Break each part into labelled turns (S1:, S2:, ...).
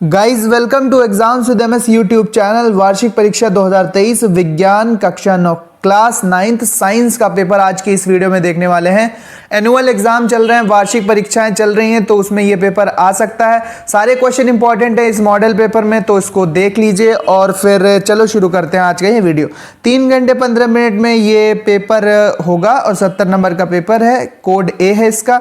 S1: Guys welcome to exams with MS YouTube channel. वार्षिक परीक्षा 2023 विज्ञान कक्षा 9 क्लास 9th साइंस का पेपर आज के इस वीडियो में देखने वाले हैं। एनुअल एग्जाम चल रहे हैं, वार्षिक परीक्षाएं चल रही हैं, तो उसमें ये पेपर आ सकता है। सारे क्वेश्चन इंपॉर्टेंट है इस मॉडल पेपर में, तो इसको देख लीजिए और फिर चलो शुरू करते हैं आज का ये वीडियो। 3 घंटे 15 मिनट में ये पेपर होगा और 70 नंबर का पेपर है। कोड ए है इसका।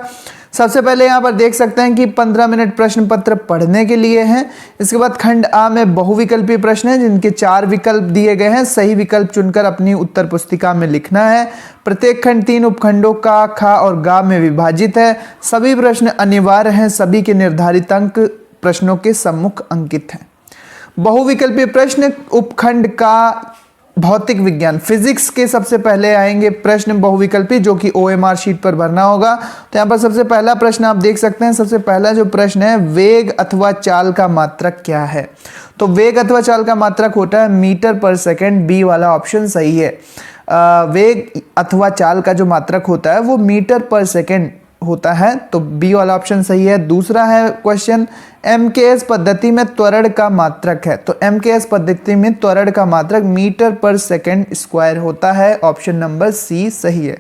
S1: सबसे पहले यहाँ पर देख सकते हैं कि 15 मिनट प्रश्न पत्र पढ़ने के लिए हैं। इसके बाद खंड आ में बहुविकल्पीय प्रश्न है जिनके 4 विकल्प दिए गए हैं। सही विकल्प चुनकर अपनी उत्तर पुस्तिका में लिखना है। प्रत्येक खंड 3 उपखंडों का, खा और गा में विभाजित है। सभी प्रश्न अनिवार्य हैं। सभी के निर्धारित अंक प्रश्नों के सम्मुख अंकित हैं। बहुविकल्पीय प्रश्न उपखंड का भौतिक विज्ञान फिजिक्स के सबसे पहले आएंगे प्रश्न बहुविकल्पी, जो कि OMR शीट पर भरना होगा। तो यहाँ पर सबसे पहला प्रश्न आप देख सकते हैं। सबसे पहला जो प्रश्न है, वेग अथवा चाल का मात्रक क्या है? तो वेग अथवा चाल का मात्रक होता है मीटर पर सेकंड। बी वाला ऑप्शन सही है। वेग अथवा चाल का जो मात्रक होता है वो मीटर पर सेकंड होता है, तो बी वाला ऑप्शन सही है। दूसरा है क्वेश्चन, MKS पद्धति में त्वरण का मात्रक है। तो MKS पद्धति में त्वरण का मात्रक मीटर पर सेकंड स्क्वायर होता है। ऑप्शन नंबर सी सही है।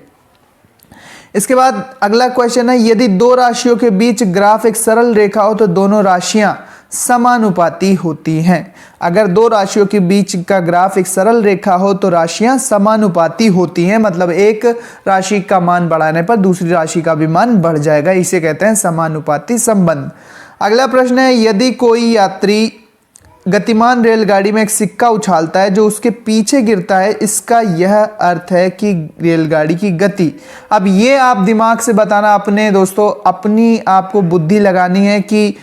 S1: इसके बाद अगला क्वेश्चन है, यदि दो राशियों के बीच ग्राफ एक सरल रेखा हो तो दोनों राशियां समानुपाती होती हैं। अगर दो राशियों के बीच का ग्राफ एक सरल रेखा हो तो राशियां समानुपाती होती हैं, मतलब एक राशि का मान बढ़ाने पर दूसरी राशि का भी मान बढ़ जाएगा। इसे कहते हैं समानुपाती संबंध। अगला प्रश्न है, यदि कोई यात्री गतिमान रेलगाड़ी में एक सिक्का उछालता है जो उसके पीछे गिरता है, इसका यह अर्थ है कि रेलगाड़ी की गति। अब ये आप दिमाग से बताना अपने दोस्तों, अपनी आपको बुद्धि लगानी है कि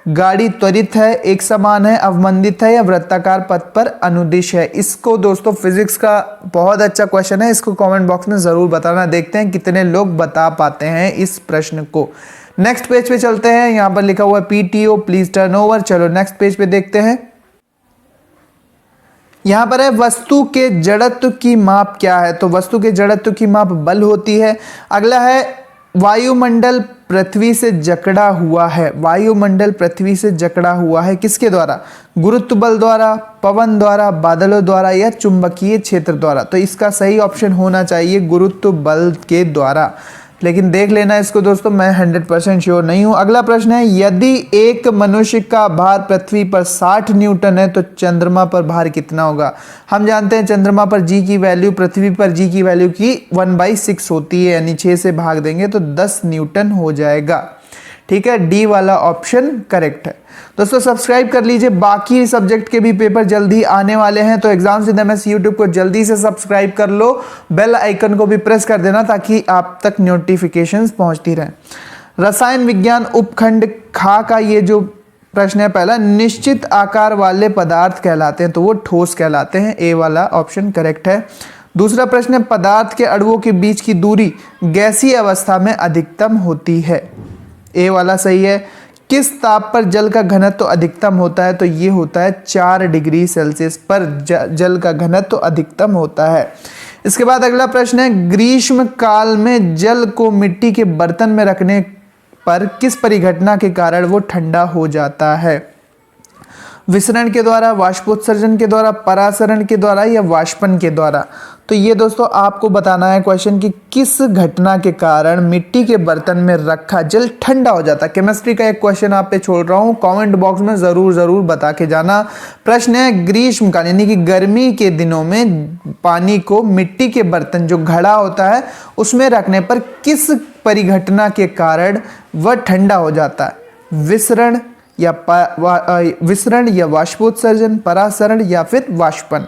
S1: गाड़ी त्वरित है, एक समान है, अवमंदित है या वृत्ताकार पथ पर अनुदिश है। इसको दोस्तों फिजिक्स का बहुत अच्छा क्वेश्चन है, इसको कमेंट बॉक्स में जरूर बताना। देखते हैं कितने लोग बता पाते हैं इस प्रश्न को। नेक्स्ट पेज पे चलते हैं। यहाँ पर लिखा हुआ है PTO प्लीज टर्न ओवर। चलो नेक्स्ट पेज पे देखते हैं। यहाँ पर है, वस्तु के जड़त्व की माप क्या है? तो वस्तु के जड़त्व की माप बल होती है। अगला है, वायुमंडल पृथ्वी से जकड़ा हुआ है। वायुमंडल पृथ्वी से जकड़ा हुआ है किसके द्वारा? गुरुत्व बल द्वारा, पवन द्वारा, बादलों द्वारा या चुंबकीय क्षेत्र द्वारा। तो इसका सही ऑप्शन होना चाहिए गुरुत्व बल के द्वारा, लेकिन देख लेना इसको दोस्तों, मैं 100% श्योर नहीं हूं। अगला प्रश्न है, यदि एक मनुष्य का भार पृथ्वी पर 60 न्यूटन है तो चंद्रमा पर भार कितना होगा? हम जानते हैं चंद्रमा पर G की वैल्यू पृथ्वी पर G की वैल्यू की 1/6 होती है, यानी 6 से भाग देंगे तो 10 न्यूटन हो जाएगा। ठीक है, डी वाला ऑप्शन करेक्ट है। दोस्तों सब्सक्राइब कर लीजिए, बाकी सब्जेक्ट के भी पेपर जल्दी आने वाले हैं, तो एग्जाम्स विद एमएस यूट्यूब को जल्दी से सब्सक्राइब कर लो। बेल आइकन को भी प्रेस कर देना ताकि आप तक नोटिफिकेशंस पहुंचती रहें। रसायन विज्ञान उपखंड खा का ये जो प्रश्न है पहला, निश्चित आकार वाले पदार्थ कहलाते हैं, तो वो ठोस कहलाते हैं। ए वाला ऑप्शन करेक्ट है। दूसरा प्रश्न है, पदार्थ के अणुओं के बीच की दूरी गैसीय अवस्था में अधिकतम होती है। ए वाला सही है। किस ताप पर जल का घनत्व अधिकतम होता है? तो ये होता है 4 डिग्री सेल्सियस पर जल का घनत्व अधिकतम होता है। इसके बाद अगला प्रश्न है, ग्रीष्म काल में जल को मिट्टी के बर्तन में रखने पर किस परिघटना के कारण वो ठंडा हो जाता है? विसरण के द्वारा, वाष्पोत्सर्जन के द्वारा, परासरण के द्वारा या वाष्पन के द्वारा। तो ये दोस्तों आपको बताना है क्वेश्चन कि किस घटना के कारण मिट्टी के बर्तन में रखा जल ठंडा हो जाता है। केमिस्ट्री का एक क्वेश्चन आप पे छोड़ रहा हूँ, कमेंट बॉक्स में जरूर बता के जाना। प्रश्न है, ग्रीष्मकाल यानी कि गर्मी के दिनों में पानी को मिट्टी के बर्तन जो घड़ा होता है उसमें रखने पर किस परिघटना के कारण वह ठंडा हो जाता है? विसरण या वाष्पोत्सर्जन, परासरण या फिर वाष्पन।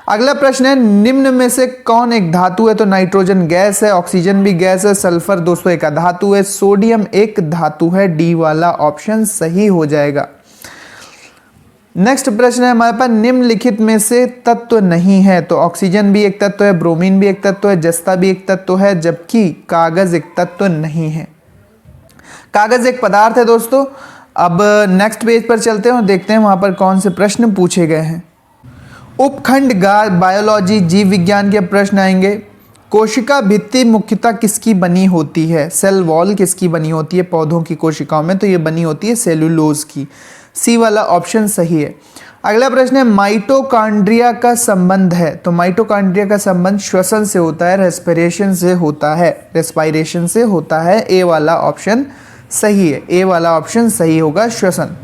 S1: अगला प्रश्न है, निम्न में से कौन एक धातु है? तो नाइट्रोजन गैस है, ऑक्सीजन भी गैस है, सल्फर दोस्तों एक धातु है, सोडियम एक धातु है। डी वाला ऑप्शन सही हो जाएगा। नेक्स्ट प्रश्न है हमारे पास, निम्नलिखित में से तत्व नहीं है। तो ऑक्सीजन भी एक तत्व है, ब्रोमीन भी एक तत्व है, जस्ता भी एक तत्व है, जबकि कागज एक तत्व नहीं है। कागज एक पदार्थ है दोस्तों। अब नेक्स्ट पेज पर चलते हैं और देखते हैं वहां पर कौन से प्रश्न पूछे गए हैं। उपखंड गा बायोलॉजी जीव विज्ञान के प्रश्न आएंगे। कोशिका भित्ति मुख्यतः किसकी बनी होती है? सेल वॉल किसकी बनी होती है पौधों की कोशिकाओं में? तो ये बनी होती है सेलुलोज की। सी वाला ऑप्शन सही है। अगला प्रश्न है माइटोकॉन्ड्रिया का संबंध है, तो माइटोकॉन्ड्रिया का संबंध श्वसन से होता है, रेस्पिरेशन से होता है, रेस्पिरेशन से होता है। ए वाला ऑप्शन सही है, ए वाला ऑप्शन सही होगा, श्वसन।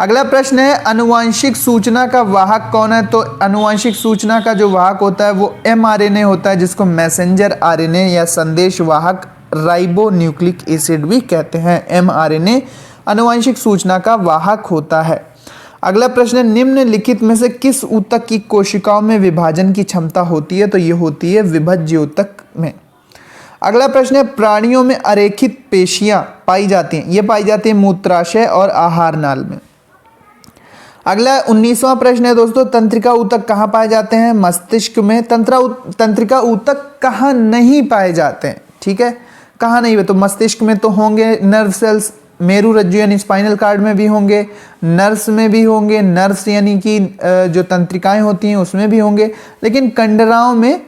S1: अगला प्रश्न है आनुवांशिक सूचना का वाहक कौन है, तो आनुवांशिक सूचना का जो वाहक होता है वो mRNA होता है, जिसको मैसेंजर RNA या संदेश वाहक राइबो न्यूक्लिक एसिड भी कहते हैं। mRNA आनुवांशिक सूचना का वाहक होता है। अगला प्रश्न है निम्नलिखित में से किस ऊतक की कोशिकाओं में विभाजन की क्षमता होती है, तो ये होती है विभज्य ऊतक में। अगला प्रश्न है प्राणियों में अरेखित पेशियां पाई जाती हैं, ये पाई जाती है मूत्राशय और आहार नाल में। अगला 19वां प्रश्न है दोस्तों तंत्रिका ऊतक कहाँ पाए जाते हैं, मस्तिष्क में। तंत्रिका ऊतक कहाँ नहीं पाए जाते हैं, ठीक है, कहाँ नहीं, तो मस्तिष्क में तो होंगे नर्व सेल्स, मेरू रज्जु यानी स्पाइनल कार्ड में भी होंगे, नर्व्स में भी होंगे, नर्व्स यानी कि जो तंत्रिकाएं होती हैं उसमें भी होंगे, लेकिन कंडराओं में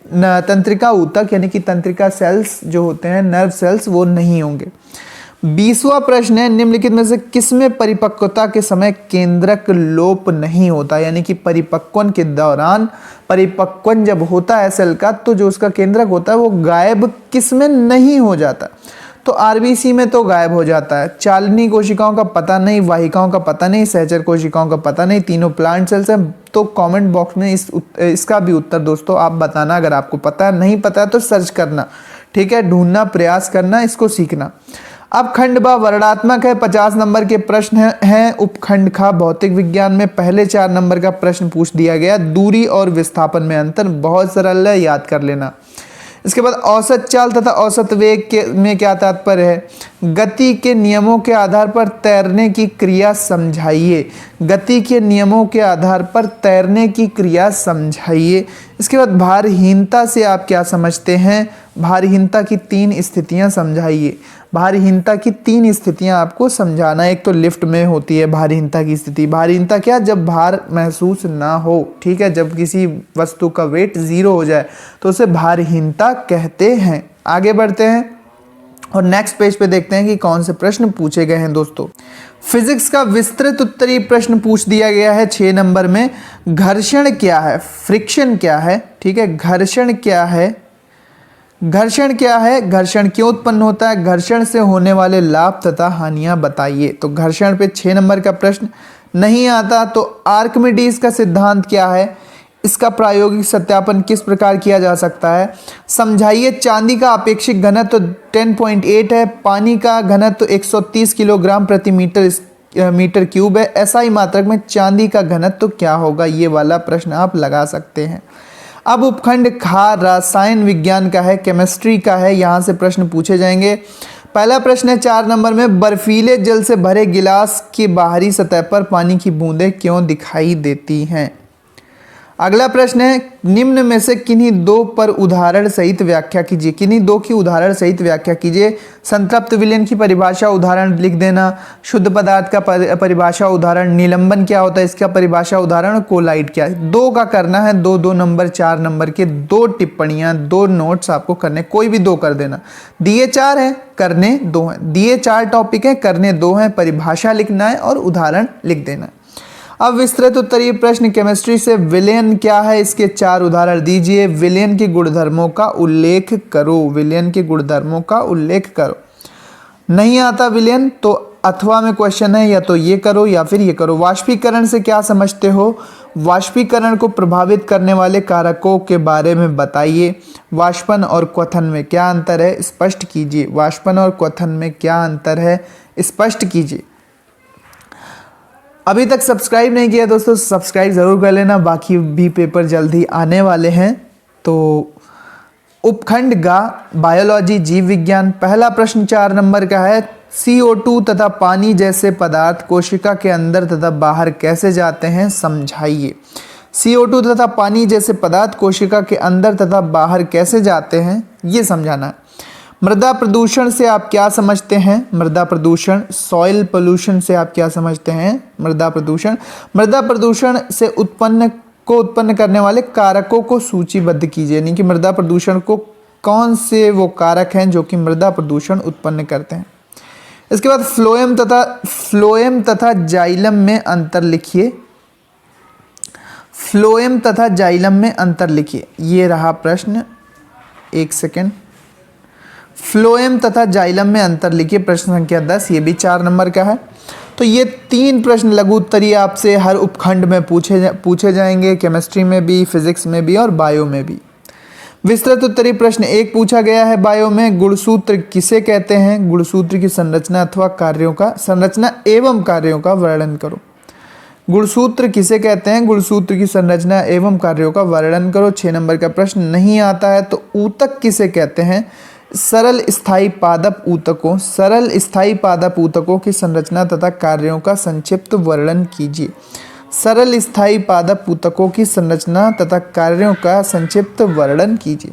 S1: तंत्रिका ऊतक यानी कि तंत्रिका सेल्स जो होते हैं, नर्व सेल्स, वो नहीं होंगे। 20वां प्रश्न है निम्नलिखित में से किसमें परिपक्वता के समय केंद्रक लोप नहीं होता, यानी कि परिपक्वन के दौरान, परिपक्वन जब होता है सेल का, तो जो उसका केंद्रक होता है वो गायब किसमें नहीं हो जाता, तो आरबीसी में तो गायब हो जाता है। चालनी कोशिकाओं का पता नहीं, वाहिकाओं का पता नहीं, सहचर कोशिकाओं का पता नहीं, तीनों प्लांट सेल्स हैं। तो कमेंट बॉक्स में इसका भी उत्तर दोस्तों आप बताना, अगर आपको पता है, नहीं पता है तो सर्च करना, ठीक है, ढूंढना, प्रयास करना, इसको सीखना। अब खंड ब वर्णात्मक है, 50 नंबर के प्रश्न हैं। उपखंड ख भौतिक विज्ञान में पहले 4 नंबर का प्रश्न पूछ दिया गया। दूरी और विस्थापन में अंतर बहुत सरल है, याद कर लेना। इसके बाद औसत चाल तथा औसत वेग में क्या तात्पर्य है, गति के नियमों के आधार पर तैरने की क्रिया समझाइए। गति के नियमों के आधार पर तैरने की क्रिया समझाइए। इसके बाद भारहीनता से आप क्या समझते हैं, भारहीनता की 3 स्थितियां समझाइए। भारहीनता की 3 स्थितियां आपको समझाना। एक तो लिफ्ट में होती है भारहीनता की स्थिति। भारहीनता क्या, जब भार महसूस ना हो, ठीक है, जब किसी वस्तु का वेट 0 हो जाए तो उसे भारहीनता कहते हैं। आगे बढ़ते हैं और नेक्स्ट पेज पे देखते हैं कि कौन से प्रश्न पूछे गए हैं दोस्तों। फिजिक्स का विस्तृत उत्तरीय प्रश्न पूछ दिया गया है 6 नंबर में। घर्षण क्या है, फ्रिक्शन क्या है, ठीक है, घर्षण क्या है, घर्षण क्या है, घर्षण क्यों उत्पन्न होता है, घर्षण से होने वाले लाभ तथा हानियां बताइए। तो घर्षण पे 6 नंबर का प्रश्न नहीं आता। तो आर्किमिडीज का सिद्धांत क्या है, इसका प्रायोगिक सत्यापन किस प्रकार किया जा सकता है, समझाइए। चांदी का अपेक्षित घनत्व 10.8 है, पानी का घनत्व 130 किलोग्राम प्रति मीटर क्यूब है, एसआई मात्रक में चांदी का घनत्व क्या होगा, ये वाला प्रश्न आप लगा सकते हैं। अब उपखंड खा रसायन विज्ञान का है, केमिस्ट्री का है, यहाँ से प्रश्न पूछे जाएंगे। पहला प्रश्न है 4 नंबर में, बर्फीले जल से भरे गिलास की बाहरी सतह पर पानी की बूंदें क्यों दिखाई देती हैं। अगला प्रश्न है निम्न में से किन्हीं 2 पर उदाहरण सहित व्याख्या कीजिए। किन्हीं 2 की उदाहरण सहित व्याख्या कीजिए। संतृप्त विलयन की परिभाषा उदाहरण लिख देना। शुद्ध पदार्थ का परिभाषा उदाहरण। निलंबन क्या होता है, इसका परिभाषा उदाहरण। कोलाइड क्या है। 2 का करना है, 2 नंबर 4 नंबर के 2 टिप्पणियां, 2 नोट्स आपको करने, कोई भी 2 कर देना। दिए 4 है, करने 2 हैं। दिए 4 टॉपिक है, करने 2 हैं। परिभाषा लिखना है और उदाहरण लिख देना। अब विस्तृत उत्तरीय प्रश्न केमिस्ट्री से, विलयन क्या है, इसके 4 उदाहरण दीजिए। विलयन के गुणधर्मों का उल्लेख करो। विलयन के गुणधर्मों का उल्लेख करो। नहीं आता विलयन तो अथवा में क्वेश्चन है, या तो ये करो या फिर ये करो। वाष्पीकरण से क्या समझते हो, वाष्पीकरण को प्रभावित करने वाले कारकों के बारे में बताइए। वाष्पन और क्वथन में क्या अंतर है, स्पष्ट कीजिए। वाष्पन और क्वथन में क्या अंतर है, स्पष्ट कीजिए। अभी तक सब्सक्राइब नहीं किया दोस्तों, सब्सक्राइब ज़रूर कर लेना, बाकी भी पेपर जल्दी आने वाले हैं। तो उपखंड गा बायोलॉजी जीव विज्ञान, पहला प्रश्न 4 नंबर का है। CO2 तथा पानी जैसे पदार्थ कोशिका के अंदर तथा बाहर कैसे जाते हैं, समझाइए। CO2 तथा पानी जैसे पदार्थ कोशिका के अंदर तथा बाहर कैसे जाते हैं, ये समझाना है। मृदा प्रदूषण से आप क्या समझते हैं, मृदा प्रदूषण। सॉइल पोल्यूशन से आप क्या समझते हैं, मृदा प्रदूषण। मृदा प्रदूषण से उत्पन्न करने वाले कारकों को सूचीबद्ध कीजिए, यानी कि मृदा प्रदूषण को कौन से वो कारक हैं जो कि मृदा प्रदूषण उत्पन्न करते हैं। इसके बाद फ्लोएम तथा जाइलम में अंतर लिखिए। फ्लोएम तथा जाइलम में अंतर लिखिए, ये रहा प्रश्न। एक सेकेंड, फ्लोएम तथा जाइलम में अंतर लिखिए, प्रश्न संख्या 10, ये भी 4 नंबर का है। तो ये 3 प्रश्न लघु उत्तरीय आपसे हर उपखंड में पूछे जाएंगे, केमिस्ट्री में भी, फिजिक्स में भी और बायो में भी। विस्तृत उत्तरीय प्रश्न 1 पूछा गया है बायो में, गुणसूत्र किसे कहते हैं? गुणसूत्र की संरचना अथवा कार्यों का, संरचना एवं कार्यों का वर्णन करो। गुणसूत्र किसे कहते हैं? गुणसूत्र की संरचना एवं कार्यों का वर्णन करो। 6 नंबर का प्रश्न नहीं आता है तो ऊतक किसे कहते हैं? सरल स्थायी पादप ऊतकों, सरल स्थायी पादप ऊतकों की संरचना तथा कार्यों का संक्षिप्त वर्णन कीजिए। सरल स्थायी पादप ऊतकों की संरचना तथा कार्यों का संक्षिप्त वर्णन कीजिए।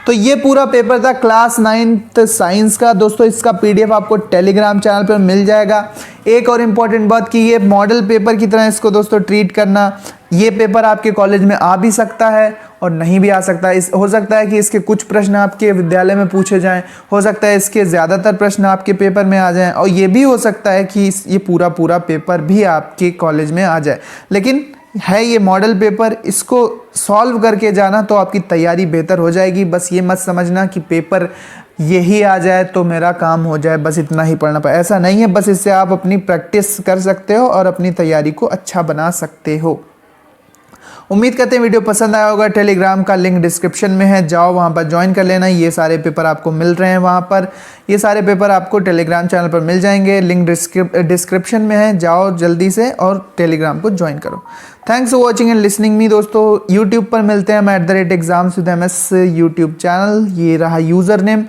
S1: तो ये पूरा पेपर था क्लास 9th साइंस का। दोस्तों इसका पीडीएफ आपको टेलीग्राम चैनल पर मिल जाएगा। एक और इम्पॉर्टेंट बात कि ये मॉडल पेपर की तरह इसको दोस्तों ट्रीट करना। ये पेपर आपके कॉलेज में आ भी सकता है और नहीं भी आ सकता है। हो सकता है कि इसके कुछ प्रश्न आपके विद्यालय में पूछे जाएं, हो सकता है इसके ज़्यादातर प्रश्न आपके पेपर में आ जाएं, और ये भी हो सकता है कि ये पूरा पेपर भी आपके कॉलेज में आ जाए। लेकिन है ये मॉडल पेपर, इसको सॉल्व करके जाना तो आपकी तैयारी बेहतर हो जाएगी। बस ये मत समझना कि पेपर यही आ जाए तो मेरा काम हो जाए, बस इतना ही पढ़ना पड़े, ऐसा नहीं है। बस इससे आप अपनी प्रैक्टिस कर सकते हो और अपनी तैयारी को अच्छा बना सकते हो। उम्मीद करते हैं वीडियो पसंद आया होगा। टेलीग्राम का लिंक डिस्क्रिप्शन में है, जाओ वहाँ पर ज्वाइन कर लेना। ये सारे पेपर आपको मिल रहे हैं वहाँ पर, ये सारे पेपर आपको टेलीग्राम चैनल पर मिल जाएंगे। लिंक डिस्क्रिप्शन में है, जाओ जल्दी से और टेलीग्राम को ज्वाइन करो। Thanks for watching and listening me. दोस्तों यूट्यूब पर मिलते हैं हम @exams-with-ms यूट्यूब चैनल, ये रहा यूज़र नेम।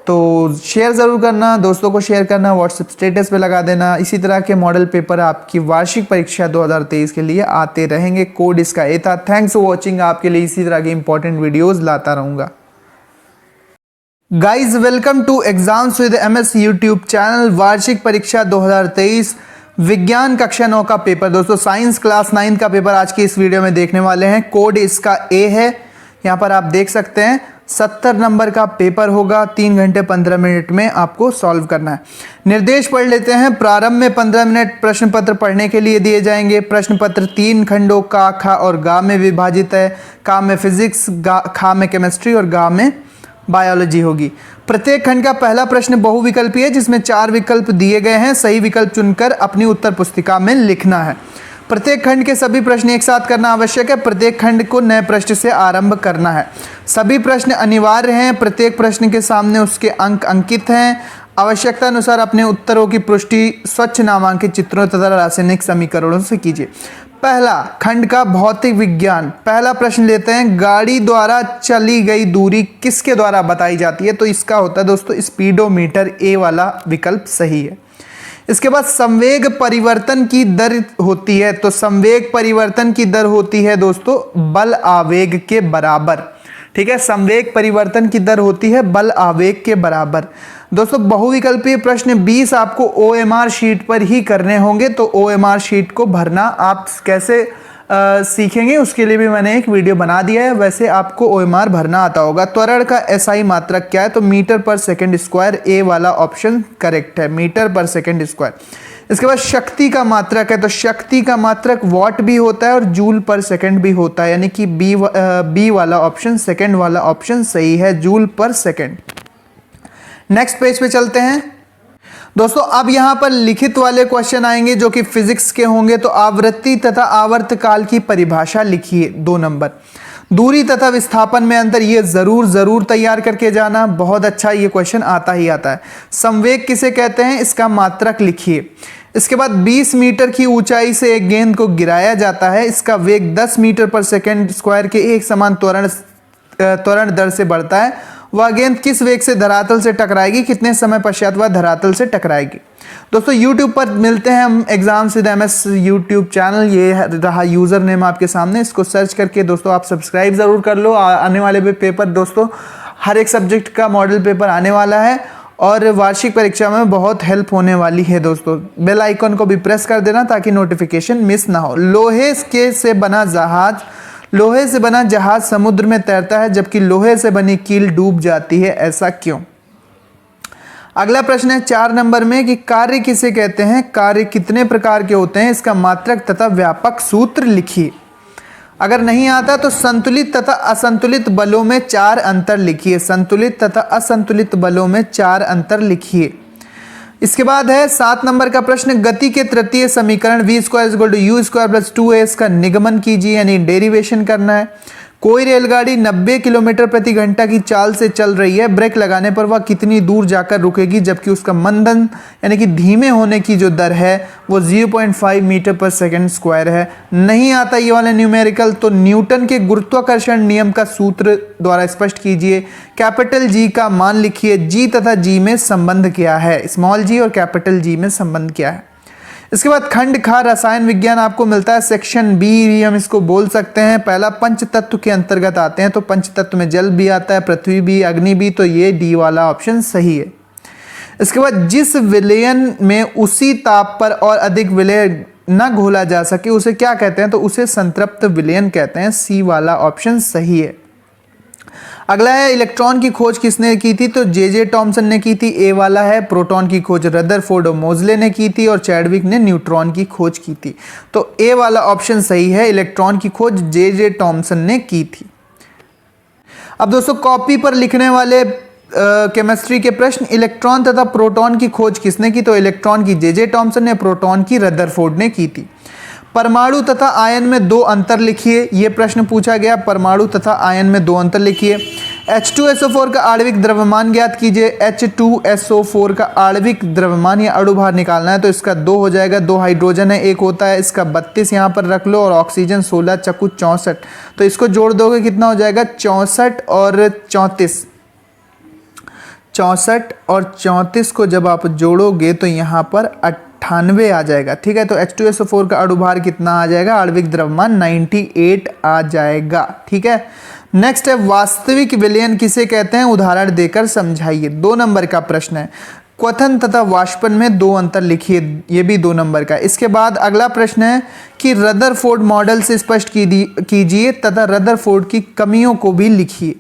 S1: तो शेयर ज़रूर करना, दोस्तों को शेयर करना, व्हाट्सएप स्टेटस पे लगा देना। इसी तरह के मॉडल पेपर आपकी वार्षिक परीक्षा 2023 के लिए आते रहेंगे। कोड इसका ए था। Thanks for watching. आपके लिए इसी तरह के इंपॉर्टेंट वीडियोस लाता रहूँगा। Guys welcome to exams with MS YouTube channel. वार्षिक परीक्षा 2023 विज्ञान कक्षा 9 का पेपर, दोस्तों साइंस क्लास 9 का पेपर आज की इस वीडियो में देखने वाले हैं। कोड इसका ए है, यहाँ पर आप देख सकते हैं। 70 नंबर का पेपर होगा, 3 घंटे 15 मिनट में आपको सॉल्व करना है। निर्देश पढ़ लेते हैं। प्रारंभ में 15 मिनट प्रश्न पत्र पढ़ने के लिए दिए जाएंगे। प्रश्न पत्र 3 खंडों का, खा और गा में विभाजित है। का में फिजिक्स, खा में केमिस्ट्री और गा में बायोलॉजी होगी। प्रत्येक खंड का पहला प्रश्न बहुविकल्पी है, जिसमें 4 विकल्प दिए गए हैं। सही विकल्प चुनकर अपनी उत्तर पुस्तिका में लिखना है। प्रत्येक खंड के सभी प्रश्न एक साथ करना आवश्यक है। प्रत्येक खंड को नए प्रश्न से आरंभ करना है। सभी प्रश्न अनिवार्य हैं। प्रत्येक प्रश्न के सामने उसके अंक अंकित हैं। आवश्यकता अनुसार अपने उत्तरों की पुष्टि स्वच्छ नामांकित चित्रों तथा रासायनिक समीकरणों से कीजिए। पहला खंड का भौतिक विज्ञान, पहला प्रश्न लेते हैं। गाड़ी द्वारा चली गई दूरी किसके द्वारा बताई जाती है? तो इसका होता है दोस्तों स्पीडोमीटर, ए वाला विकल्प सही है। इसके बाद संवेग परिवर्तन की दर होती है, तो संवेग परिवर्तन की दर होती है दोस्तों बल आवेग के बराबर। ठीक है, संवेग परिवर्तन की दर होती है बल आवेग के बराबर। दोस्तों बहुविकल्पीय प्रश्न 20 आपको OMR शीट पर ही करने होंगे, तो OMR शीट को भरना आप कैसे सीखेंगे उसके लिए भी मैंने एक वीडियो बना दिया है। वैसे आपको OMR भरना आता होगा। त्वरण का SI मात्रक क्या है? तो मीटर पर सेकंड स्क्वायर, ए वाला ऑप्शन करेक्ट है, मीटर पर सेकंड स्क्वायर। इसके बाद शक्ति का मात्रक है, तो शक्ति का मात्रक वॉट भी होता है और जूल पर सेकंड भी होता है, यानी कि बी वाला ऑप्शन, सेकंड वाला ऑप्शन सही है, जूल पर सेकंड। नेक्स्ट पेज पे चलते हैं दोस्तों। अब यहां पर लिखित वाले क्वेश्चन आएंगे जो कि फिजिक्स के होंगे। तो आवृत्ति तथा आवर्तकाल की परिभाषा लिखिए, 2 नंबर। दूरी तथा विस्थापन में अंतर, ये जरूर तैयार करके जाना, बहुत अच्छा ये क्वेश्चन आता ही आता है। संवेग किसे कहते हैं? इसका मात्रक लिखिए। इसके बाद 20 मीटर की ऊंचाई से एक गेंद को गिराया जाता है। इसका वेग 10 मीटर पर सेकंड स्क्वायर के एक समान त्वरण दर से बढ़ता है। वह गेंद किस वेग से धरातल से टकराएगी? कितने समय पश्चात वह धरातल से टकराएगी? दोस्तों YouTube पर मिलते हैं हम exams with MS YouTube channel, ये रहा यूज़र नेम आपके सामने। इसको सर्च करके दोस्तों आप सब्सक्राइब ज़रूर कर लो। आने वाले भी पेपर दोस्तों, हर एक सब्जेक्ट का मॉडल पेपर आने वाला है और वार्षिक परीक्षा में बहुत हेल्प होने वाली है दोस्तों। बेल आइकन को भी प्रेस कर देना ताकि नोटिफिकेशन मिस ना हो। लोहे से बना जहाज समुद्र में तैरता है, जबकि लोहे से बनी कील डूब जाती है, ऐसा क्यों? अगला प्रश्न है 4 नंबर में कि कार्य किसे कहते हैं, कार्य कितने प्रकार के होते हैं, इसका मात्रक तथा व्यापक सूत्र लिखिए। अगर नहीं आता तो संतुलित तथा असंतुलित बलों में 4 अंतर लिखिए। संतुलित तथा असंतुलित बलों में 4 अंतर लिखिए। इसके बाद है 7 नंबर का प्रश्न, गति के तृतीय समीकरण v² = u² + 2as का निगमन कीजिए, यानी डेरिवेशन करना है। कोई रेलगाड़ी 90 किलोमीटर प्रति घंटा की चाल से चल रही है, ब्रेक लगाने पर वह कितनी दूर जाकर रुकेगी, जबकि उसका मंदन यानी कि धीमे होने की जो दर है वो 0.5 मीटर पर सेकंड स्क्वायर है। नहीं आता ये वाला न्यूमेरिकल तो न्यूटन के गुरुत्वाकर्षण नियम का सूत्र द्वारा स्पष्ट कीजिए। कैपिटल जी का मान लिखिए, जी तथा जी में संबंध क्या है, स्मॉल जी और कैपिटल जी में संबंध क्या है। इसके बाद खंड खा रसायन विज्ञान आपको मिलता है, सेक्शन बी भी हम इसको बोल सकते हैं। पहला पंच तत्व के अंतर्गत आते हैं, तो पंच तत्व में जल भी आता है, पृथ्वी भी, अग्नि भी, तो ये डी वाला ऑप्शन सही है। इसके बाद जिस विलयन में उसी ताप पर और अधिक विलय न घोला जा सके उसे क्या कहते हैं, तो उसे संतृप्त विलयन कहते हैं। सी वाला ऑप्शन सही है। अगला है इलेक्ट्रॉन की खोज किसने की थी, तो जे टॉमसन ने की थी, ए वाला है। प्रोटॉन की खोज रदरफोर्ड और मोजले ने की थी और चैडविक ने न्यूट्रॉन की खोज की थी, तो ए वाला ऑप्शन सही है। इलेक्ट्रॉन की खोज जे टॉमसन ने की थी। अब दोस्तों कॉपी पर लिखने वाले केमिस्ट्री के प्रश्न, इलेक्ट्रॉन तथा प्रोटॉन की खोज किसने की, तो इलेक्ट्रॉन की जे टॉमसन ने, प्रोटॉन की रदरफोर्ड ने की थी। परमाणु तथा आयन में 2 अंतर लिखिए, यह प्रश्न पूछा गया। परमाणु तथा आयन में 2 अंतर लिखिए। H2SO4 का आणविक द्रव्यमान ज्ञात कीजिए। H2SO4 का आणविक द्रव्यमान या अणुभार निकालना है, तो इसका 2 हो जाएगा। 2 हाइड्रोजन है, 1 होता है, इसका 32 यहाँ पर रख लो और ऑक्सीजन 16 चक्कू 64, तो इसको जोड़ दोगे कितना हो जाएगा 64 और 34। 64 और 34 को जब आप जोड़ोगे तो यहाँ पर 98 आ जाएगा, ठीक है। तो H2SO4 का अणुभार कितना आ जाएगा, आणविक द्रव्यमान 98 आ जाएगा, ठीक है। नेक्स्ट है वास्तविक विलयन किसे कहते हैं, उदाहरण देकर समझाइए। 2 नंबर का प्रश्न है, क्वथन तथा वाष्पन में 2 अंतर लिखिए, ये भी 2 नंबर का। इसके बाद अगला प्रश्न है कि रदरफोर्ड मॉडल से स्पष्ट कीजिए तथा रदरफोर्ड की कमियों को भी लिखिए।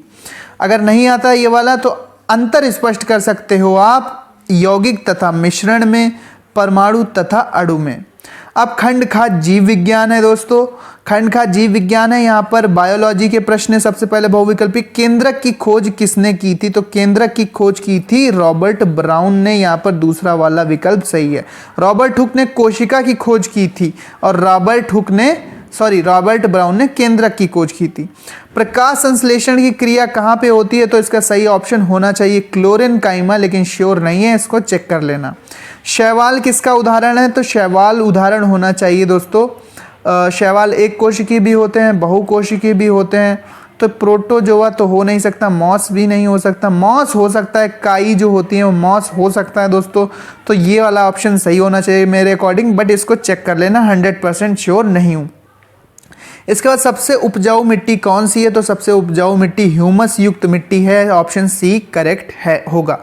S1: अगर नहीं आता ये वाला तो अंतर स्पष्ट कर सकते हो आप यौगिक तथा मिश्रण में, परमाणु तथा अणु में। अब खंड खा जीव विज्ञान है दोस्तों, खंड खा जीव विज्ञान है। यहाँ पर बायोलॉजी के प्रश्न है। सबसे पहले बहुविकल्पी, केंद्रक की खोज किसने की थी, तो केंद्रक की खोज की थी रॉबर्ट ब्राउन ने। यहाँ पर दूसरा वाला विकल्प सही है। रॉबर्ट हुक ने कोशिका की खोज की थी और रॉबर्ट ब्राउन ने केंद्रक की खोज की थी। प्रकाश संश्लेषण की क्रिया कहाँ पे होती है, तो इसका सही ऑप्शन होना चाहिए क्लोरीन काइमा, लेकिन श्योर नहीं है, इसको चेक कर लेना। शैवाल किसका उदाहरण है, तो शैवाल उदाहरण होना चाहिए दोस्तों। शैवाल एक कोशिकीय भी होते हैं, बहुकोशिकीय भी होते हैं, तो प्रोटोजोआ तो हो नहीं सकता, मॉस भी नहीं हो सकता। मॉस हो सकता है, काई जो होती है वो मॉस हो सकता है दोस्तों, तो ये वाला ऑप्शन सही होना चाहिए मेरे अकॉर्डिंग, बट इसको चेक कर लेना, 100% श्योर नहीं हूँ। इसके बाद सबसे उपजाऊ मिट्टी कौन सी है, तो सबसे उपजाऊ मिट्टी ह्यूमस युक्त मिट्टी है, ऑप्शन सी करेक्ट है होगा।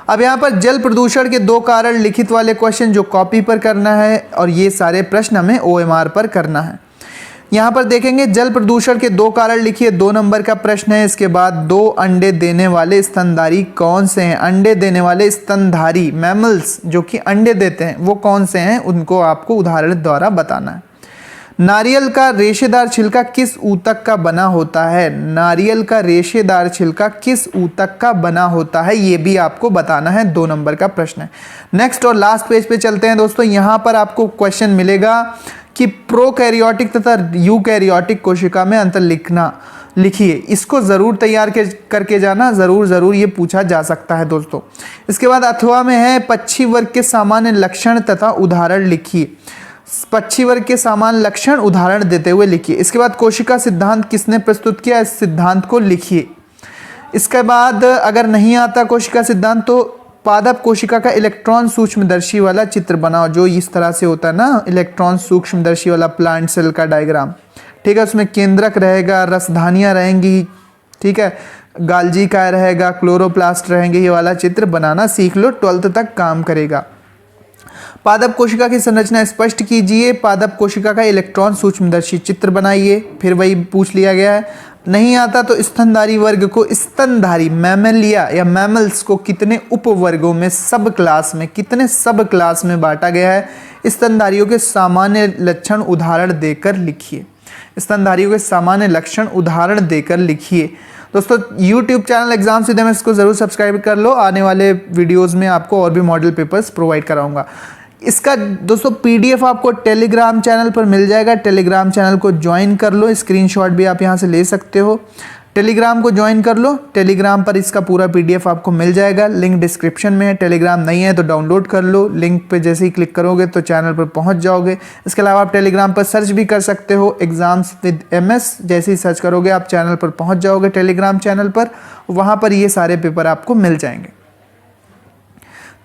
S1: अब यहाँ पर जल प्रदूषण के 2 कारण लिखित वाले क्वेश्चन जो कॉपी पर करना है और ये सारे प्रश्न हमें OMR पर करना है। यहाँ पर देखेंगे जल प्रदूषण के 2 कारण लिखिए, 2 नंबर का प्रश्न है। इसके बाद 2 अंडे देने वाले स्तनधारी कौन से हैं, अंडे देने वाले स्तनधारी मैमल्स जो कि अंडे देते हैं वो कौन से हैं, उनको आपको उदाहरण द्वारा बताना है। नारियल का रेशेदार छिलका किस ऊतक का बना होता है, नारियल का रेशेदार छिलका किस ऊतक का बना होता है, ये भी आपको बताना है, 2 नंबर का प्रश्न है। नेक्स्ट और लास्ट पेज पे चलते हैं दोस्तों। यहाँ पर आपको क्वेश्चन मिलेगा कि प्रोकैरियोटिक तथा यूकैरियोटिक कोशिका में अंतर लिखिए। इसको ज़रूर तैयार करके जाना, ज़रूर ये पूछा जा सकता है दोस्तों। इसके बाद अथवा में है पक्षी वर्ग के सामान्य लक्षण तथा उदाहरण लिखिए। पक्षी वर्ग के समान लक्षण उदाहरण देते हुए लिखिए। इसके बाद कोशिका सिद्धांत किसने प्रस्तुत किया, इस सिद्धांत को लिखिए। इसके बाद अगर नहीं आता कोशिका सिद्धांत तो पादप कोशिका का इलेक्ट्रॉन सूक्ष्मदर्शी वाला चित्र बनाओ, जो इस तरह से होता है ना, इलेक्ट्रॉन सूक्ष्मदर्शी वाला प्लांट सेल का डायग्राम, ठीक है। उसमें केंद्रक रहेगा, रसधानियाँ रहेंगी, ठीक है, गाल्जी काय रहेगा, क्लोरोप्लास्ट रहेंगे, ये वाला चित्र बनाना सीख लो, 12th तक काम करेगा। पादप कोशिका की संरचना स्पष्ट कीजिए, पादप कोशिका का इलेक्ट्रॉन सूक्ष्मदर्शी चित्र बनाइए, फिर वही पूछ लिया गया है। नहीं आता तो स्तनधारी वर्ग को स्तनधारी मैमलिया या मैमल्स को कितने उपवर्गों में सब क्लास में कितने सब क्लास में बांटा गया है? स्तनधारियों के सामान्य लक्षण उदाहरण देकर लिखिए। स्तनधारियों के सामान्य लक्षण उदाहरण देकर लिखिए। दोस्तों YouTube channel exams with MS को ज़रूर सब्सक्राइब कर लो। आने वाले वीडियोस में आपको और भी मॉडल पेपर्स प्रोवाइड कराऊंगा। इसका दोस्तों PDF आपको टेलीग्राम चैनल पर मिल जाएगा। टेलीग्राम चैनल को ज्वाइन कर लो। स्क्रीनशॉट भी आप यहाँ से ले सकते हो। टेलीग्राम को ज्वाइन कर लो। टेलीग्राम पर इसका पूरा PDF आपको मिल जाएगा। लिंक डिस्क्रिप्शन में है। टेलीग्राम नहीं है तो डाउनलोड कर लो। लिंक पे जैसे ही क्लिक करोगे तो चैनल पर पहुंच जाओगे। इसके अलावा आप टेलीग्राम पर सर्च भी कर सकते हो। एग्जाम्स विद एमएस जैसे ही सर्च करोगे आप चैनल पर पहुंच जाओगे। टेलीग्राम चैनल पर वहाँ पर ये सारे पेपर आपको मिल जाएंगे।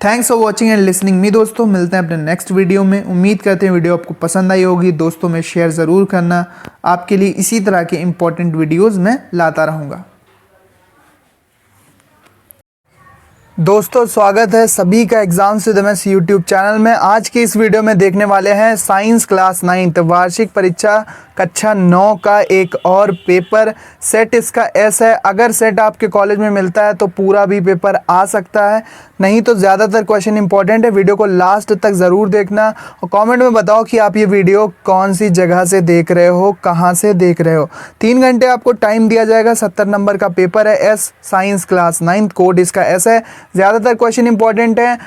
S1: Thanks for watching and listening me. दोस्तों मिलते हैं अपने नेक्स्ट वीडियो में। उम्मीद करते हैं वीडियो आपको पसंद आई होगी। दोस्तों में शेयर ज़रूर करना। आपके लिए इसी तरह के इंपॉर्टेंट वीडियोज़ मैं लाता रहूँगा। दोस्तों स्वागत है सभी का exams with MS YouTube channel में। आज की इस वीडियो में देखने वाले हैं साइंस क्लास 9 वार्षिक परीक्षा कक्षा 9 का एक और पेपर। सेट इसका एस है। अगर सेट आपके कॉलेज में मिलता है तो पूरा भी पेपर आ सकता है, नहीं तो ज़्यादातर क्वेश्चन इंपॉर्टेंट है। वीडियो को लास्ट तक ज़रूर देखना और कमेंट में बताओ कि आप ये वीडियो कौन सी जगह से देख रहे हो, कहाँ से देख रहे हो। 3 घंटे आपको टाइम दिया जाएगा। 70 नंबर का पेपर है। एस साइंस क्लास 9 कोड इसका एस है। ज़्यादातर क्वेश्चन इंपॉर्टेंट है।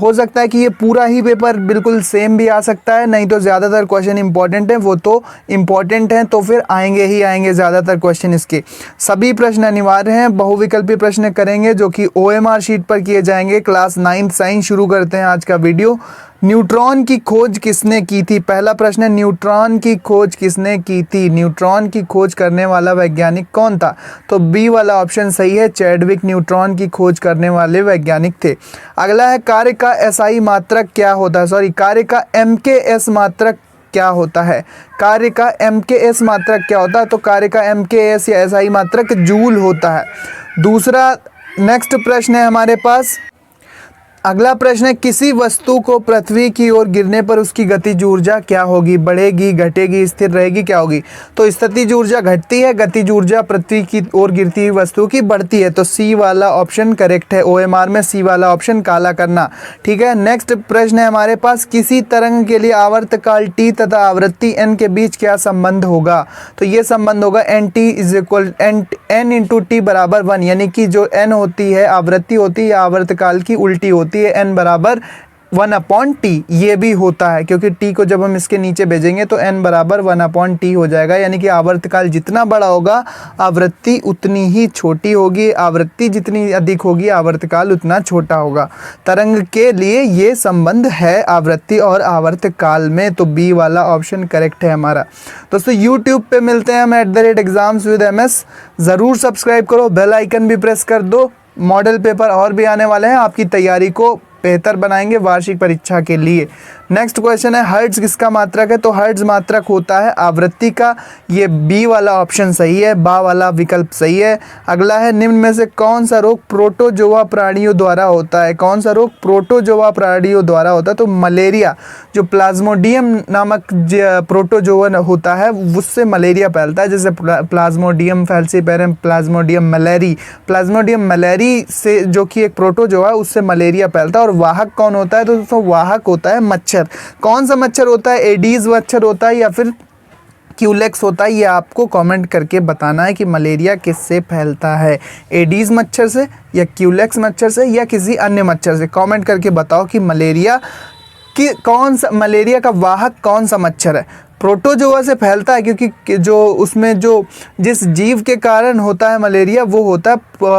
S1: हो सकता है कि ये पूरा ही पेपर बिल्कुल सेम भी आ सकता है, नहीं तो ज़्यादातर क्वेश्चन इंपॉर्टेंट है। वो तो इंपॉर्टेंट हैं तो फिर आएंगे ही आएंगे ज़्यादातर क्वेश्चन इसके। सभी प्रश्न अनिवार्य हैं। बहुविकल्पी प्रश्न करेंगे जो कि OMR शीट पर किए जाएंगे। क्लास 9 साइंस शुरू करते हैं आज का वीडियो। न्यूट्रॉन की खोज किसने की थी? पहला प्रश्न है, न्यूट्रॉन की खोज किसने की थी? न्यूट्रॉन की खोज करने वाला वैज्ञानिक कौन था? तो बी वाला ऑप्शन सही है। चैडविक न्यूट्रॉन की खोज करने वाले वैज्ञानिक थे। अगला है, कार्य का SI मात्रक क्या होता है? कार्य का MKS मात्रक क्या होता है? कार्य का MKS मात्रक क्या होता है? तो कार्य का MKS या SI मात्रक जूल होता है। दूसरा नेक्स्ट प्रश्न है हमारे पास। अगला प्रश्न है, किसी वस्तु को पृथ्वी की ओर गिरने पर उसकी गतिज ऊर्जा क्या होगी? बढ़ेगी, घटेगी, स्थिर रहेगी, क्या होगी? तो स्थितिज ऊर्जा घटती है, गतिज ऊर्जा पृथ्वी की ओर गिरती हुई वस्तु की बढ़ती है। तो सी वाला ऑप्शन करेक्ट है। OMR में सी वाला ऑप्शन काला करना। ठीक है। नेक्स्ट प्रश्न है हमारे पास, किसी तरंग के लिए आवर्तकाल T तथा आवृत्ति n के बीच क्या संबंध होगा? तो ये संबंध होगा NT n × T बराबर 1, यानी कि जो n होती है आवृत्ति होती है आवर्तकाल की उल्टी होती है। n बराबर 1/T ये भी होता है, क्योंकि T को जब हम इसके नीचे भेजेंगे तो n बराबर 1/T हो जाएगा। यानी कि आवर्तकाल जितना बड़ा होगा आवृत्ति उतनी ही छोटी होगी। आवृत्ति जितनी अधिक होगी आवर्तकाल उतना छोटा होगा। तरंग के लिए ये संबंध है आवृत्ति और आवर्तकाल में। तो बी वाला ऑप्शन करेक्ट है हमारा। दोस्तों YouTube पे मिलते हैं हम @exams with MS। ज़रूर सब्सक्राइब करो, बेल आइकन भी प्रेस कर दो। मॉडल पेपर और भी आने वाले हैं, आपकी तैयारी को बेहतर बनाएंगे वार्षिक परीक्षा के लिए। नेक्स्ट क्वेश्चन है, हर्ट्ज किसका मात्रक है? तो हर्ट्ज मात्रक होता है आवृत्ति का। ये बी वाला ऑप्शन सही है। बा वाला विकल्प सही है। अगला है, निम्न में से कौन सा रोग प्रोटोजोआ प्राणियों द्वारा होता है? कौन सा रोग प्रोटोजोआ प्राणियों द्वारा होता है? तो मलेरिया, जो प्लाज्मोडियम नामक प्रोटोजोआ होता है उससे मलेरिया फैलता है। जैसे Plasmodium falciparum, Plasmodium malariae. Plasmodium malariae से जो कि एक प्रोटोजोआ है उससे मलेरिया फैलता है। और वाहक कौन होता है? तो दोस्तों वाहक होता है मच्छर। कौन सा मच्छर होता है? एडीज मच्छर होता है या फिर क्यूलेक्स होता है? ये आपको कमेंट करके बताना है कि मलेरिया किससे फैलता है, एडीज मच्छर से या क्यूलेक्स मच्छर से या किसी अन्य मच्छर से। कमेंट करके बताओ कि मलेरिया का वाहक कौन सा मच्छर है। प्रोटोजोआ से फैलता है क्योंकि जो उसमें जिस जीव के कारण होता है मलेरिया वो होता है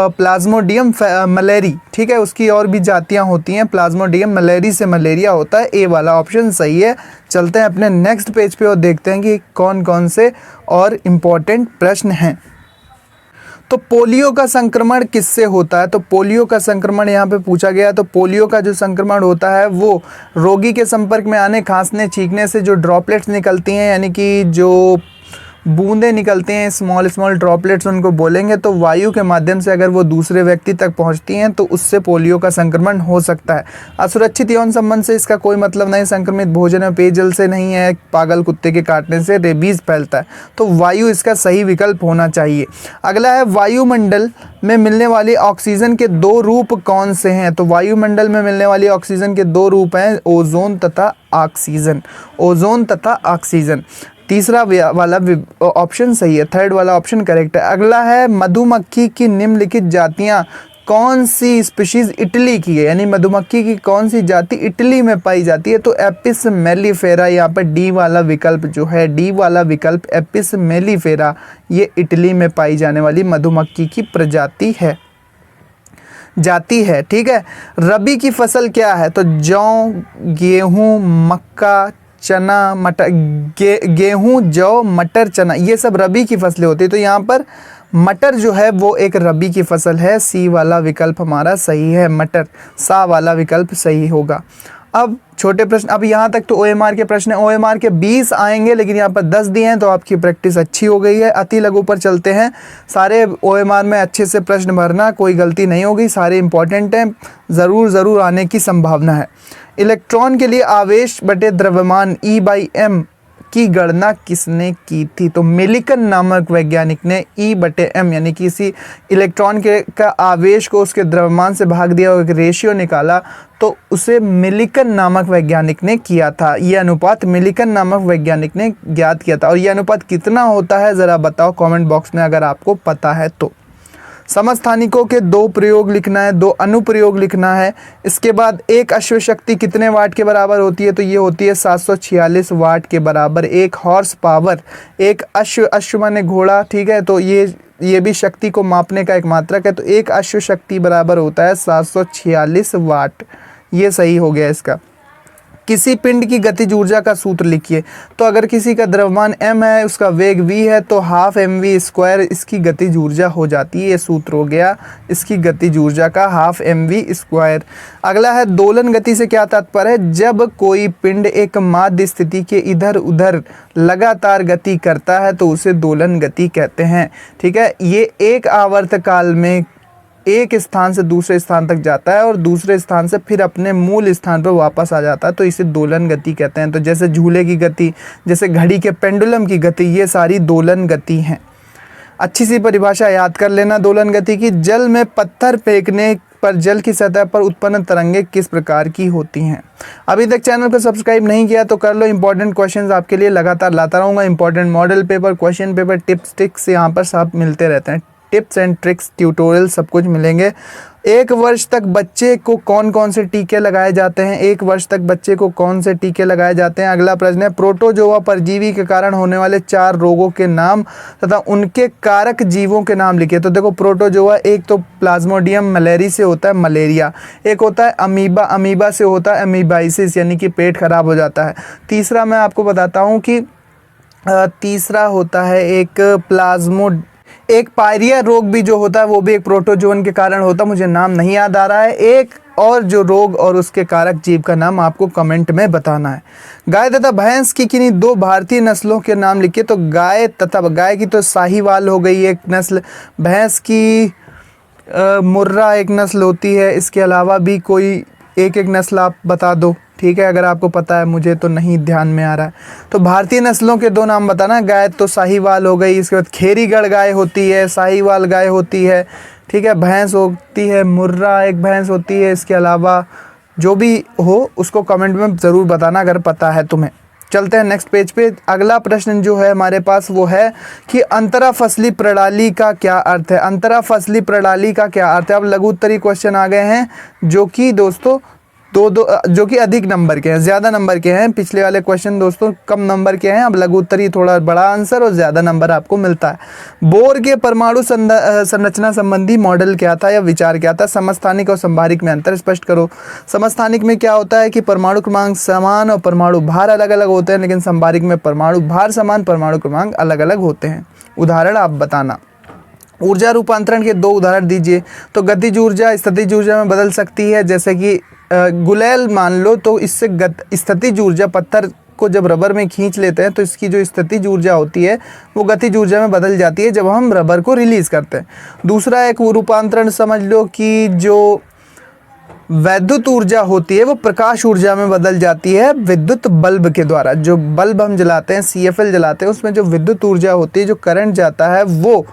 S1: प्लाज्मोडियम मलेरी। ठीक है, उसकी और भी जातियां होती हैं। प्लाज्मोडियम मलेरी से मलेरिया होता है। ए वाला ऑप्शन सही है। चलते हैं अपने नेक्स्ट पेज पे और देखते हैं कि कौन कौन से और इम्पोर्टेंट प्रश्न हैं। तो पोलियो का संक्रमण किससे होता है? तो पोलियो का संक्रमण यहाँ पे पूछा गया। तो पोलियो का जो संक्रमण होता है वो रोगी के संपर्क में आने, खांसने, छींकने से जो ड्रॉपलेट्स निकलती हैं, यानी कि जो बूंदें निकलती हैं, स्मॉल स्मॉल ड्रॉपलेट्स उनको बोलेंगे, तो वायु के माध्यम से अगर वो दूसरे व्यक्ति तक पहुंचती हैं तो उससे पोलियो का संक्रमण हो सकता है। असुरक्षित यौन संबंध से इसका कोई मतलब नहीं, संक्रमित भोजन और पेयजल से नहीं है, पागल कुत्ते के काटने से रेबीज फैलता है, तो वायु इसका सही विकल्प होना चाहिए। अगला है वायुमंडल में मिलने वाली ऑक्सीजन के दो रूप कौन से हैं? तो वायुमंडल में मिलने वाली ऑक्सीजन के दो रूप हैं, ओजोन तथा ऑक्सीजन, ओजोन तथा ऑक्सीजन। तीसरा वाला ऑप्शन सही है, थर्ड वाला ऑप्शन करेक्ट है। अगला है मधुमक्खी की निम्नलिखित जातियां कौन सी स्पीशीज इटली की है, यानी मधुमक्खी की कौन सी जाति इटली में पाई जाती है? तो एपिस मेलिफेरा, यहाँ पर डी वाला विकल्प जो है, डी वाला विकल्प एपिस मेलिफेरा, ये इटली में पाई जाने वाली मधुमक्खी की प्रजाति है, जाति है। ठीक है, रबी की फसल क्या है? तो जौ, गेहूं, मक्का, चना, मटर, गेहूं, जौ, मटर, चना, ये सब रबी की फसलें होती है। तो यहाँ पर मटर जो है वो एक रबी की फसल है, सी वाला विकल्प हमारा सही है, मटर, सा वाला विकल्प सही होगा। अब छोटे प्रश्न, अब यहाँ तक तो OMR के प्रश्न है, OMR के 20 आएंगे, लेकिन यहाँ पर 10 दिए हैं, तो आपकी प्रैक्टिस अच्छी हो गई है। अति लघु पर चलते हैं। सारे OMR में अच्छे से प्रश्न भरना, कोई गलती नहीं होगी, सारे इंपॉर्टेंट हैं, ज़रूर आने की संभावना है। इलेक्ट्रॉन के लिए आवेश बटे द्रव्यमान E/m की गणना किसने की थी? तो मिलिकन नामक वैज्ञानिक ने E/m यानी किसी इलेक्ट्रॉन का आवेश को उसके द्रव्यमान से भाग दिया और एक रेशियो निकाला, तो उसे मिलिकन नामक वैज्ञानिक ने किया था। यह अनुपात मिलिकन नामक वैज्ञानिक ने ज्ञात किया था। और यह अनुपात कितना होता है ज़रा बताओ कमेंट बॉक्स में अगर आपको पता है तो। समस्थानिकों के दो प्रयोग लिखना है, दो अनुप्रयोग लिखना है। इसके बाद एक अश्व शक्ति कितने वाट के बराबर होती है? तो ये होती है 746 वाट के बराबर। एक हॉर्स पावर, एक अश्व माने घोड़ा, ठीक है, तो ये भी शक्ति को मापने का एक मात्रक है। तो एक अश्व शक्ति बराबर होता है 746 वाट। ये सही हो गया इसका। किसी पिंड की गतिज ऊर्जा का सूत्र लिखिए। तो अगर किसी का द्रव्यमान m है, उसका वेग v है, तो ½ mv² इसकी गतिज ऊर्जा हो जाती है। ये सूत्र हो गया इसकी गतिज ऊर्जा का, ½ mv²। अगला है दोलन गति से क्या तात्पर्य है? जब कोई पिंड एक माध्य स्थिति के इधर उधर लगातार गति करता है तो उसे दोलन गति कहते हैं। ठीक है, ये एक आवर्त काल में एक स्थान से दूसरे स्थान तक जाता है और दूसरे स्थान से फिर अपने मूल स्थान पर वापस आ जाता है, तो इसे दोलन गति कहते हैं। तो जैसे झूले की गति, जैसे घड़ी के पेंडुलम की गति, ये सारी दोलन गति हैं। अच्छी सी परिभाषा याद कर लेना दोलन गति की। जल में पत्थर फेंकने पर जल की सतह पर उत्पन्न तरंगे किस प्रकार की होती हैं? अभी तक चैनल को सब्सक्राइब नहीं किया तो कर लो। इंपॉर्टेंट क्वेश्चंस आपके लिए लगातार लाता रहूँगा। Important model paper, question paper, tips tricks यहाँ पर सब मिलते रहते हैं। टिप्स एंड ट्रिक्स, ट्यूटोरियल सब कुछ मिलेंगे। 1 वर्ष तक बच्चे को कौन कौन से टीके लगाए जाते हैं? 1 वर्ष तक बच्चे को कौन से टीके लगाए जाते हैं? अगला प्रश्न है प्रोटोजोआ परजीवी के कारण होने वाले 4 रोगों के नाम तथा उनके कारक जीवों के नाम लिखिए। तो देखो प्रोटोजोआ, एक तो प्लाज्मोडियम मलेरी से होता है मलेरिया, एक होता है अमीबा, अमीबा से होता है अमीबाइसिस यानी कि पेट खराब हो जाता है। तीसरा मैं आपको बताता हूँ कि तीसरा होता है एक पायरिया रोग भी जो होता है वो भी एक प्रोटोजोन के कारण होता है, मुझे नाम नहीं याद आ रहा है। एक और जो रोग और उसके कारक जीव का नाम आपको कमेंट में बताना है। गाय तथा भैंस की किन्हीं 2 भारतीय नस्लों के नाम लिखिए। तो गाय की तो साहीवाल हो गई एक नस्ल, भैंस की मुर्रा एक नस्ल होती है। इसके अलावा भी कोई एक नस्ल आप बता दो, ठीक है, अगर आपको पता है, मुझे तो नहीं ध्यान में आ रहा है। तो भारतीय नस्लों के 2 नाम बताना। गाय तो साहीवाल हो गई, इसके बाद खेरीगढ़ गाय होती है, साहीवाल गाय होती है, ठीक है, भैंस होती है मुर्रा एक भैंस होती है। इसके अलावा जो भी हो उसको कमेंट में ज़रूर बताना अगर पता है तुम्हें। चलते हैं नेक्स्ट पेज पे। अगला प्रश्न जो है हमारे पास वो है कि अंतरा फसली प्रणाली का क्या अर्थ है? अंतरा फसली प्रणाली का क्या अर्थ है? अब लघु उत्तरीय क्वेश्चन आ गए हैं जो कि दोस्तों जो कि अधिक नंबर के हैं, ज़्यादा नंबर के हैं। पिछले वाले क्वेश्चन दोस्तों कम नंबर के हैं, अब लघु उत्तरीय थोड़ा बड़ा आंसर और ज़्यादा नंबर आपको मिलता है। बोर के परमाणु संरचना संबंधी मॉडल क्या था या विचार क्या था? समस्थानिक और संभारिक में अंतर स्पष्ट करो। समस्थानिक में क्या होता है कि परमाणु क्रमांक समान और परमाणु भार अलग अलग होते हैं, लेकिन संभारिक में परमाणु भार समान, परमाणु क्रमांक अलग अलग होते हैं। उदाहरण आप बताना। ऊर्जा रूपांतरण के 2 उदाहरण दीजिए। तो गतिज ऊर्जा स्थितिज ऊर्जा में बदल सकती है, जैसे कि गुलेल मान लो, तो इससे स्थितिज ऊर्जा पत्थर को जब रबर में खींच लेते हैं तो इसकी जो स्थितिज ऊर्जा होती है वो गतिज ऊर्जा में बदल जाती है जब हम रबर को रिलीज़ करते हैं। दूसरा एक रूपांतरण समझ लो कि जो वैद्युत ऊर्जा होती है वो प्रकाश ऊर्जा में बदल जाती है विद्युत बल्ब के द्वारा। जो बल्ब हम जलाते हैं, CFL जलाते हैं, उसमें जो विद्युत ऊर्जा होती है, जो करंट जाता है वो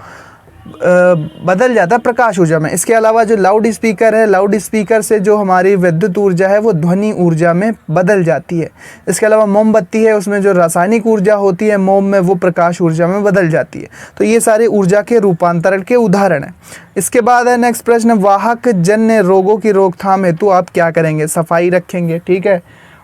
S1: बदल जाता है प्रकाश ऊर्जा में। इसके अलावा जो लाउड स्पीकर है, लाउड स्पीकर से जो हमारी विद्युत ऊर्जा है वो ध्वनि ऊर्जा में बदल जाती है। इसके अलावा मोमबत्ती है, उसमें जो रासायनिक ऊर्जा होती है मोम में, वो प्रकाश ऊर्जा में बदल जाती है। तो ये सारे ऊर्जा के रूपांतरण के उदाहरण हैं। इसके बाद है नेक्स्ट प्रश्न, वाहक जन्य रोगों की रोकथाम हेतु आप क्या करेंगे? सफाई रखेंगे, ठीक है,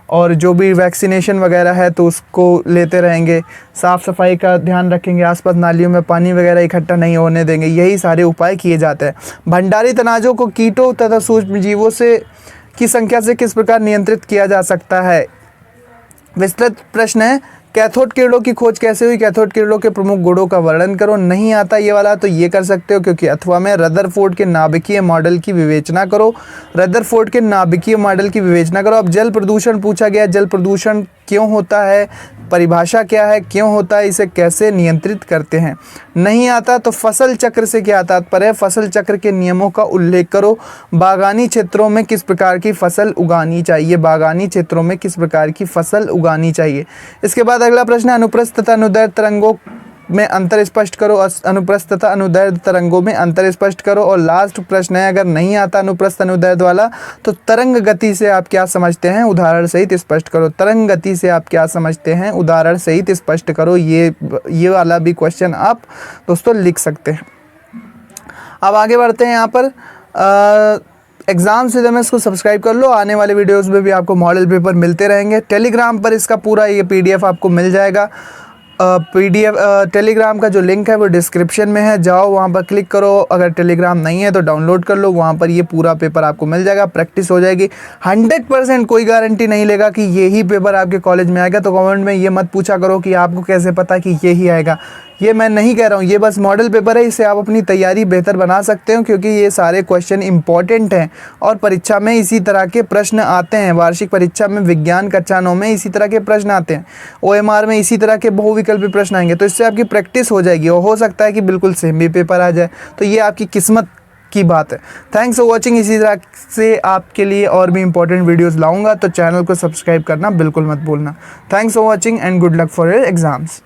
S1: और जो भी वैक्सीनेशन वगैरह है तो उसको लेते रहेंगे, साफ़ सफाई का ध्यान रखेंगे, आसपास नालियों में पानी वगैरह इकट्ठा नहीं होने देंगे। यही सारे उपाय किए जाते हैं। भंडारित अनाजों को कीटों तथा सूक्ष्म जीवों से की संख्या से किस प्रकार नियंत्रित किया जा सकता है? विस्तृत प्रश्न है। कैथोड किरणों की खोज कैसे हुई? कैथोड किरणों के प्रमुख गुणों का वर्णन करो। नहीं आता ये वाला तो ये कर सकते हो, क्योंकि अथवा में रदरफोर्ड के नाभिकीय मॉडल की विवेचना करो। रदरफोर्ड के नाभिकीय मॉडल की विवेचना करो। अब जल प्रदूषण पूछा गया, जल प्रदूषण क्यों होता है, परिभाषा क्या है, क्यों होता है, इसे कैसे नियंत्रित करते हैं? नहीं आता तो फसल चक्र से क्या तात्पर्य है? फसल चक्र के नियमों का उल्लेख करो। बागानी क्षेत्रों में किस प्रकार की फसल उगानी चाहिए? बागानी क्षेत्रों में किस प्रकार की फसल उगानी चाहिए? इसके बाद अगला प्रश्न, अनुप्रस्थ तथा अनुदैर्ध्य तरंगों में अंतर स्पष्ट करो। अनुप्रस्थ तथा अनुदैर्ध्य तरंगों में अंतर स्पष्ट करो। और लास्ट प्रश्न है, अगर नहीं आता अनुप्रस्थ अनुदैर्ध्य वाला तो तरंग गति से आप क्या समझते हैं? उदाहरण सहित स्पष्ट करो। तरंग गति से आप क्या समझते हैं? उदाहरण सहित स्पष्ट करो। ये वाला भी क्वेश्चन आप दोस्तों लिख सकते हैं। अब आगे बढ़ते हैं। यहाँ पर एग्जाम सिलेबस को सब्सक्राइब कर लो। आने वाले वीडियोस में भी आपको मॉडल पेपर मिलते रहेंगे। टेलीग्राम पर इसका पूरा ये PDF आपको मिल जाएगा। टेलीग्राम का जो लिंक है वो डिस्क्रिप्शन में है, जाओ वहाँ पर क्लिक करो। अगर टेलीग्राम नहीं है तो डाउनलोड कर लो, वहाँ पर ये पूरा पेपर आपको मिल जाएगा, प्रैक्टिस हो जाएगी। 100% कोई गारंटी नहीं लेगा कि यही पेपर आपके कॉलेज में आएगा। तो कमेंट में ये मत पूछा करो कि आपको कैसे पता कि यही आएगा। ये मैं नहीं कह रहा हूँ, ये बस मॉडल पेपर है, इससे आप अपनी तैयारी बेहतर बना सकते हो, क्योंकि ये सारे क्वेश्चन इंपॉर्टेंट हैं और परीक्षा में इसी तरह के प्रश्न आते हैं। वार्षिक परीक्षा में विज्ञान कक्षा 9 में इसी तरह के प्रश्न आते हैं। OMR में इसी तरह के बहुविकल्पी प्रश्न आएंगे। तो इससे आपकी प्रैक्टिस हो जाएगी और हो सकता है कि बिल्कुल सेम भी पेपर आ जाए। तो ये आपकी किस्मत की बात है। Thanks for watching. इसी तरह से आपके लिए और भी इंपॉर्टेंट वीडियोज़ लाऊंगा, तो चैनल को सब्सक्राइब करना बिल्कुल मत भूलना। Thanks for watching and good luck for your exams.